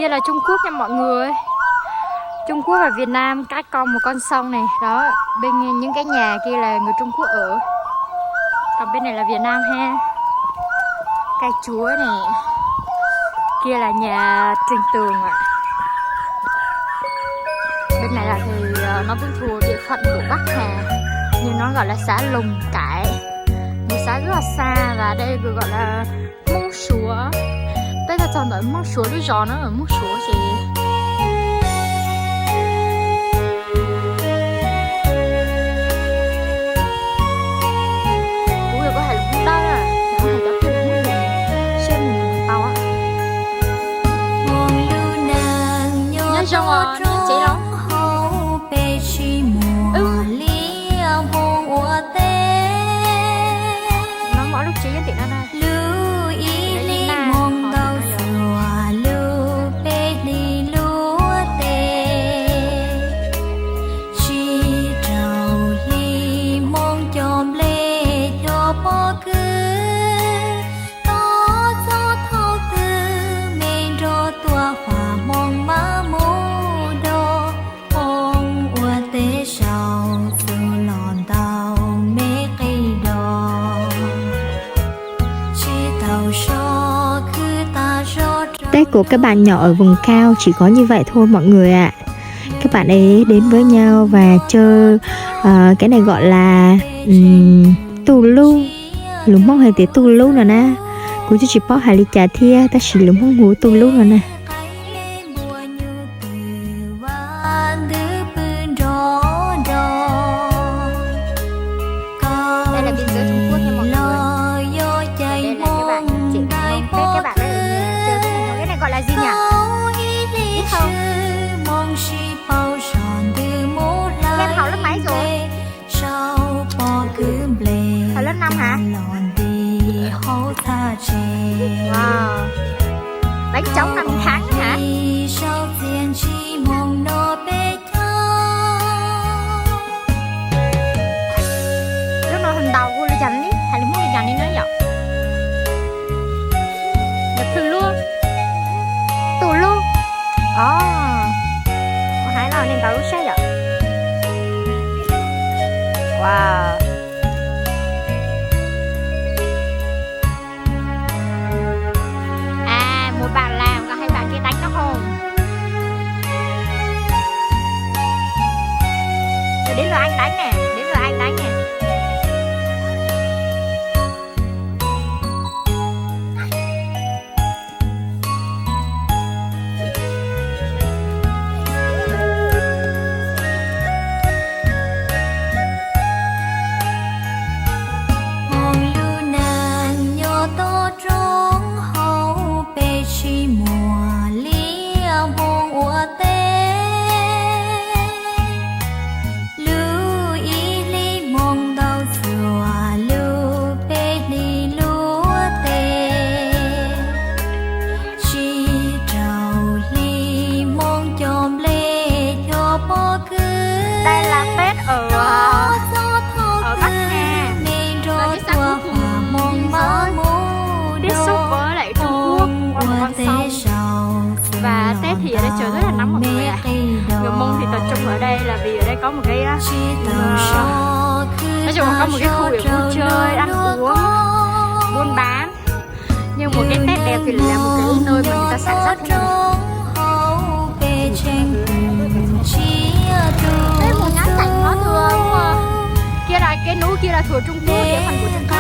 Kia là Trung Quốc nha mọi người. Trung Quốc và Việt Nam cách con một con sông này. Đó, bên những cái nhà kia là người Trung Quốc ở. Còn bên này là Việt Nam ha. Cây chúa này. Kia là nhà Trình Tường ạ. Bên này là thì nó vẫn thuộc địa phận của Bắc Hà, nhưng nó gọi là xã Lùng Cải, một xã rất là xa. Và đây được gọi là Mông Súa. Bây giờ chọn ở Mông Súa đi gió nó ở Mông Súa gì. Ui, có hải lục đau à. Nó hải đau kia là xem mình tao á. Nhớ rong à, nó chế lắm. Nó mỗi lúc chế nhất thì nó này. Tết của các bạn nhỏ ở vùng cao chỉ có như vậy thôi mọi người ạ. Các bạn ấy đến với nhau và chơi cái này gọi là tù lu. Lúng mong hay tiếng tù lu nữa nè. Cô chú chỉ bỏ hải lý trà thia ta chỉ lúng mong ngủ tù lu nữa nè. Đây là biên giới Trung Quốc nha mọi người. Đây là các bạn chị các bạn chơi cái này gọi là gì nhỉ? Biết không? Em học lớp mấy rồi? Học lớp 5 hả? Wow. Đánh trống 5 tháng hả? Lúc nào hình đầu cô đi dành đi. Hay là muốn đi dành đi nữa vậy? Nhập thư luôn. Tù luôn. Có hai nào nên tao lúc sáng vậy? Wow. À, một bạn làm có hai bạn kia đánh nó không? Rồi đến lượt anh đánh nè, đến lượt anh đánh nè. Đây là Tết ở Bắc Hà. Và cái sao tiếp xúc với lại Trung Quốc qua một con sông. Và Tết thì ở đây trời rất là nóng mọi người ạ. Người Mông thì tập trung ở đây là vì ở đây có một cái nói chung là có một cái khu để vui chơi, ăn uống, buôn bán. Nhưng một cái Tết đẹp thì là một cái nơi mà người ta sản xuất thế này. Đây một nhánh cảnh nó thừa. Kia là cái núi kia là thừa Trung Quốc, địa phận của Trung Quốc.